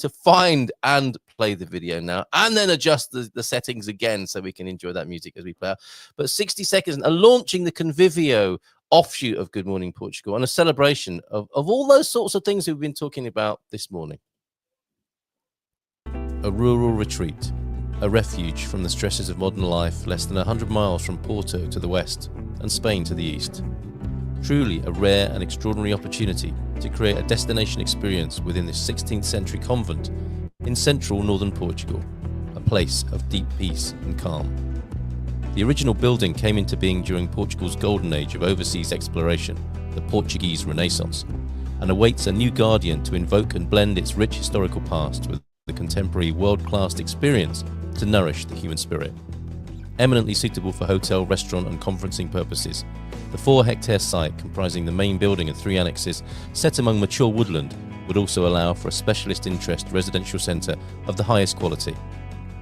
find and play the video now, and then adjust the settings again so we can enjoy that music as we play out. But 60 seconds, and launching the Convivio offshoot of Good Morning Portugal and a celebration of all those sorts of things we've been talking about this morning. A rural retreat, a refuge from the stresses of modern life, less than 100 miles from Porto to the west and Spain to the east. Truly a rare and extraordinary opportunity to create a destination experience within this 16th century convent in central northern Portugal, a place of deep peace and calm. The original building came into being during Portugal's golden age of overseas exploration, the Portuguese Renaissance, and awaits a new guardian to invoke and blend its rich historical past with the contemporary world-class experience to nourish the human spirit. Eminently suitable for hotel, restaurant and conferencing purposes, the 4-hectare site comprising the main building and 3 annexes set among mature woodland would also allow for a specialist interest residential centre of the highest quality.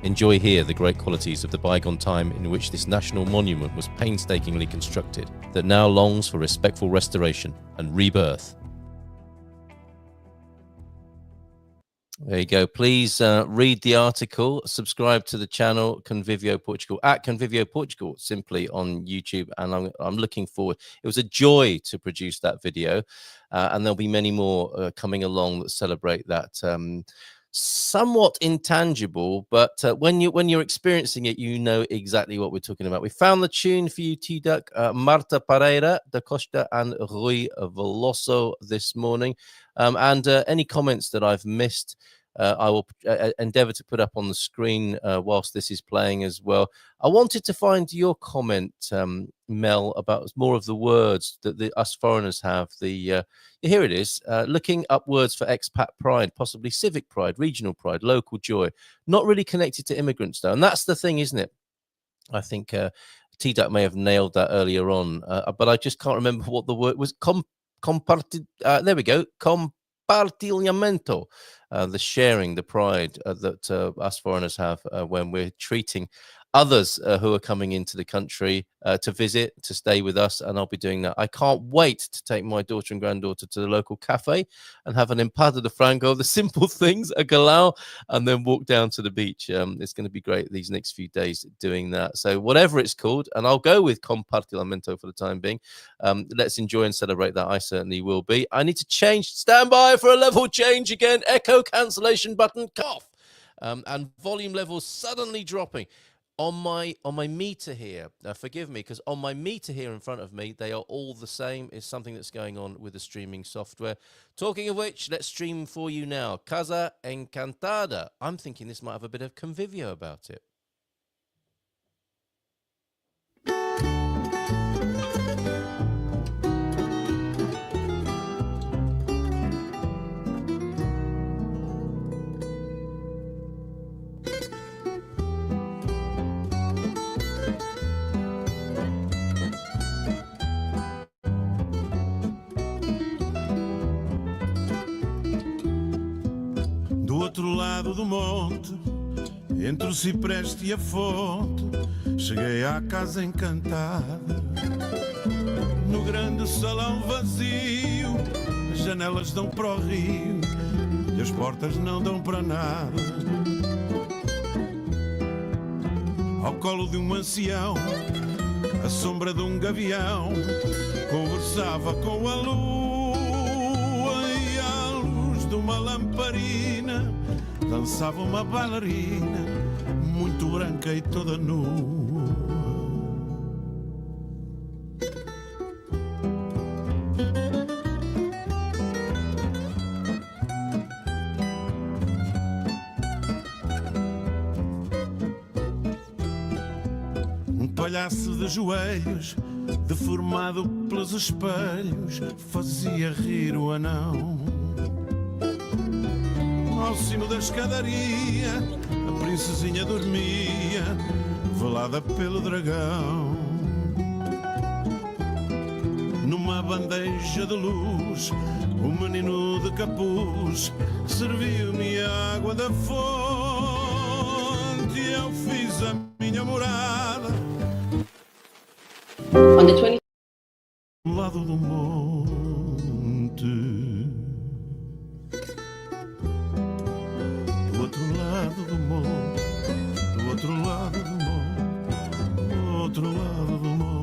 Enjoy here the great qualities of the bygone time in which this national monument was painstakingly constructed, that now longs for respectful restoration and rebirth. There you go. Please read the article, subscribe to the channel Convivio Portugal, at Convivio Portugal, simply on YouTube. And I'm looking forward. It was a joy to produce that video. And there'll be many more coming along that celebrate that somewhat intangible, but when you're experiencing it, you know exactly what we're talking about. We found the tune for you, T-Duck, Marta Pereira da Costa and Rui Veloso this morning. And any comments that I've missed, I will endeavor to put up on the screen whilst this is playing as well. I wanted to find your comment, Mel, about more of the words that us foreigners have. Here it is, looking up words for expat pride, possibly civic pride, regional pride, local joy, not really connected to immigrants though. And that's the thing, isn't it? I think T-Duck may have nailed that earlier on, but I just can't remember what the word was. There we go. Compartilhamento, the sharing, the pride that us foreigners have when we're treating others who are coming into the country to visit, to stay with us, and I'll be doing that. I can't wait to take my daughter and granddaughter to the local cafe and have an empada de frango, the simple things, a galao, and then walk down to the beach. It's going to be great these next few days doing that. So whatever it's called, and I'll go with compartilhamento for the time being. Let's enjoy and celebrate that. I certainly will be. I need to change. Stand by for a level change again. Echo cancellation button, cough. And volume levels suddenly dropping. On my meter here, forgive me, because on my meter here in front of me, they are all the same. Is something that's going on with the streaming software. Talking of which, let's stream for you now. Casa Encantada. I'm thinking this might have a bit of Convivio about it. Do outro lado do monte, entre o cipreste e a fonte, cheguei à casa encantada. No grande salão vazio, as janelas dão para o rio e as portas não dão para nada. Ao colo de um ancião, a sombra de um gavião conversava com a lua e à luz de uma lamparina dançava uma bailarina muito branca e toda nua. Palhaço de joelhos, deformado pelos espelhos, fazia rir o anão. Ao cimo da escadaria, a princesinha dormia, velada pelo dragão. Numa bandeja de luz, o menino de capuz serviu-me a água da fonte e eu fiz a minha morada on the 20th. Do lado do monte, do outro lado do monte, do outro lado do monte, do outro lado do monte.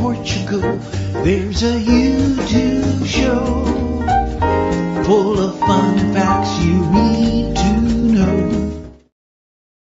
Portugal, there's a YouTube show full of fun facts you need